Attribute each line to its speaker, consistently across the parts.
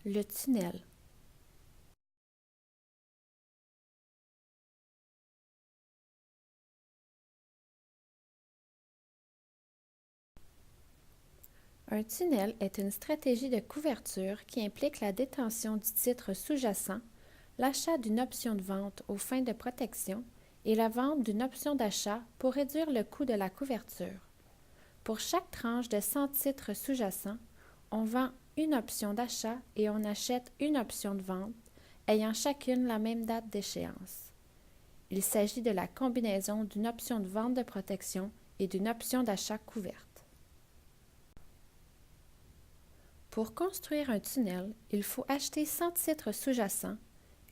Speaker 1: Le tunnel. Un tunnel est une stratégie de couverture qui implique la détention du titre sous-jacent, l'achat d'une option de vente aux fins de protection et la vente d'une option d'achat pour réduire le coût de la couverture. Pour chaque tranche de 100 titres sous-jacents, on vend une option d'achat et on achète une option de vente ayant chacune la même date d'échéance. Il s'agit de la combinaison d'une option de vente de protection et d'une option d'achat couverte. Pour construire un tunnel, il faut acheter 100 titres sous-jacents,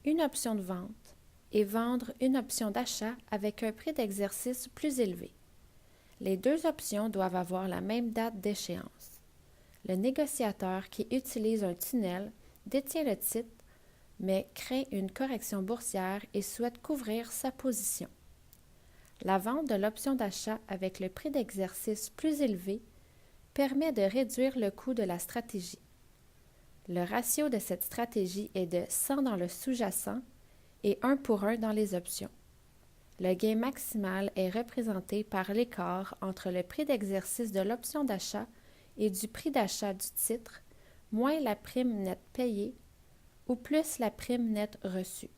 Speaker 1: une option de vente et vendre une option d'achat avec un prix d'exercice plus élevé. Les deux options doivent avoir la même date d'échéance. Le négociateur qui utilise un tunnel détient le titre, mais craint une correction boursière et souhaite couvrir sa position. La vente de l'option d'achat avec le prix d'exercice plus élevé permet de réduire le coût de la stratégie. Le ratio de cette stratégie est de 100 dans le sous-jacent et 1 pour 1 dans les options. Le gain maximal est représenté par l'écart entre le prix d'exercice de l'option d'achat et du prix d'achat du titre, moins la prime nette payée ou plus la prime nette reçue.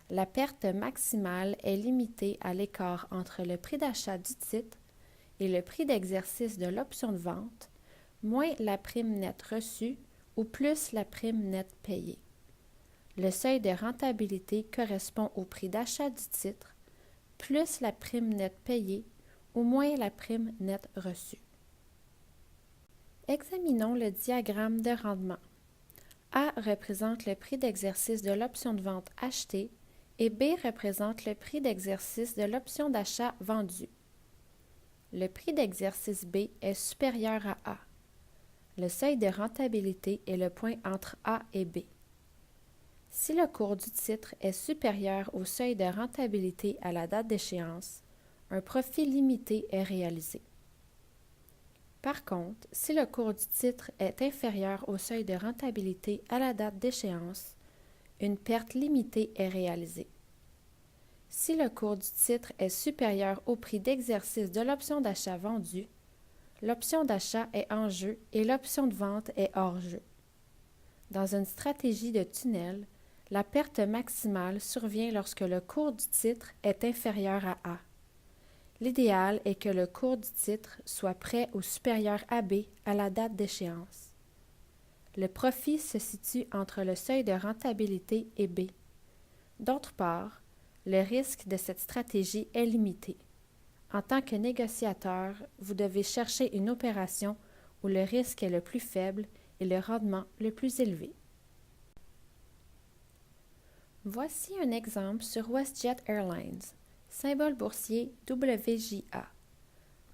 Speaker 1: La perte maximale est limitée à l'écart entre le prix d'achat du titre et le prix d'exercice de l'option de vente, moins la prime nette reçue ou plus la prime nette payée. Le seuil de rentabilité correspond au prix d'achat du titre, plus la prime nette payée ou moins la prime nette reçue. Examinons le diagramme de rendement. A représente le prix d'exercice de l'option de vente achetée et B représente le prix d'exercice de l'option d'achat vendue. Le prix d'exercice B est supérieur à A. Le seuil de rentabilité est le point entre A et B. Si le cours du titre est supérieur au seuil de rentabilité à la date d'échéance, un profit limité est réalisé. Par contre, si le cours du titre est inférieur au seuil de rentabilité à la date d'échéance, une perte limitée est réalisée. Si le cours du titre est supérieur au prix d'exercice de l'option d'achat vendue, l'option d'achat est en jeu et l'option de vente est hors jeu. Dans une stratégie de tunnel, la perte maximale survient lorsque le cours du titre est inférieur à A. L'idéal est que le cours du titre soit près ou supérieur à B à la date d'échéance. Le profit se situe entre le seuil de rentabilité et B. D'autre part, le risque de cette stratégie est limité. En tant que négociateur, vous devez chercher une opération où le risque est le plus faible et le rendement le plus élevé. Voici un exemple sur WestJet Airlines, symbole boursier WJA.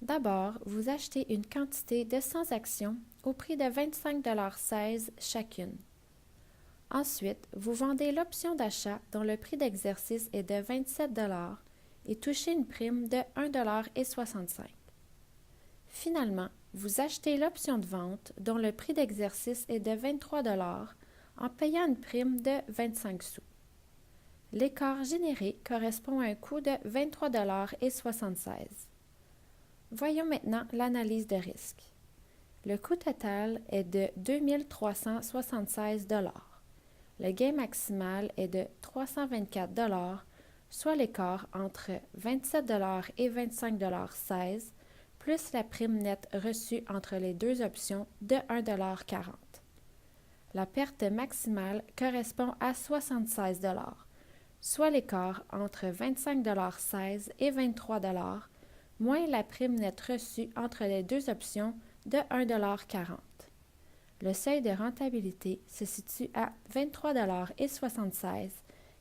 Speaker 1: D'abord, vous achetez une quantité de 100 actions au prix de 25,16 $ chacune. Ensuite, vous vendez l'option d'achat dont le prix d'exercice est de 27 $ et touchez une prime de 1,65 $. Finalement, vous achetez l'option de vente dont le prix d'exercice est de 23 $ en payant une prime de 25 sous. L'écart généré correspond à un coût de 23,76 $. Voyons maintenant l'analyse de risque. Le coût total est de 2 376 $. Le gain maximal est de 324 $, soit l'écart entre 27 $ et 25,16 $, plus la prime nette reçue entre les deux options de 1,40 $. La perte maximale correspond à 76 $, soit l'écart entre 25,16 $ et 23 $, moins la prime nette reçue entre les deux options de 1,40 $. Le seuil de rentabilité se situe à 23,76 $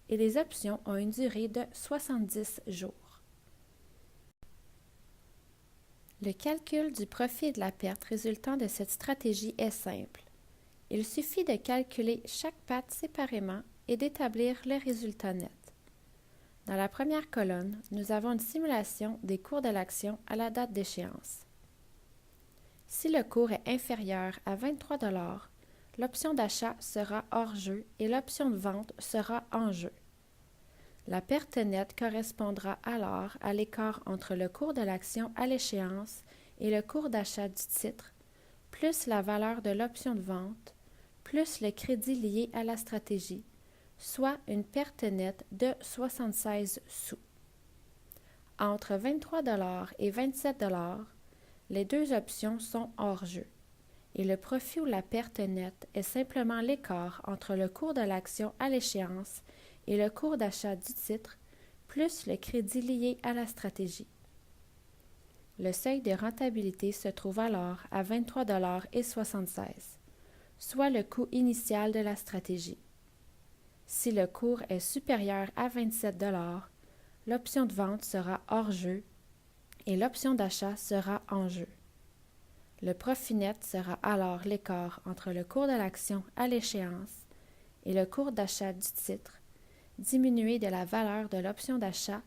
Speaker 1: et les options ont une durée de 70 jours. Le calcul du profit et de la perte résultant de cette stratégie est simple. Il suffit de calculer chaque patte séparément et d'établir le résultat net. Dans la première colonne, nous avons une simulation des cours de l'action à la date d'échéance. Si le cours est inférieur à 23 $, l'option d'achat sera hors jeu et l'option de vente sera en jeu. La perte nette correspondra alors à l'écart entre le cours de l'action à l'échéance et le cours d'achat du titre, plus la valeur de l'option de vente, plus le crédit lié à la stratégie, soit une perte nette de 76 sous. Entre 23 $ et 27 $, les deux options sont hors jeu, et le profit ou la perte nette est simplement l'écart entre le cours de l'action à l'échéance et le cours d'achat du titre, plus le crédit lié à la stratégie. Le seuil de rentabilité se trouve alors à 23,76 $, soit le coût initial de la stratégie. Si le cours est supérieur à 27 $, l'option de vente sera hors jeu et l'option d'achat sera en jeu. Le profit net sera alors l'écart entre le cours de l'action à l'échéance et le cours d'achat du titre, diminué de la valeur de l'option d'achat,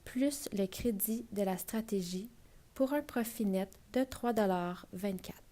Speaker 1: plus le crédit de la stratégie, pour un profit net de 3,24 $.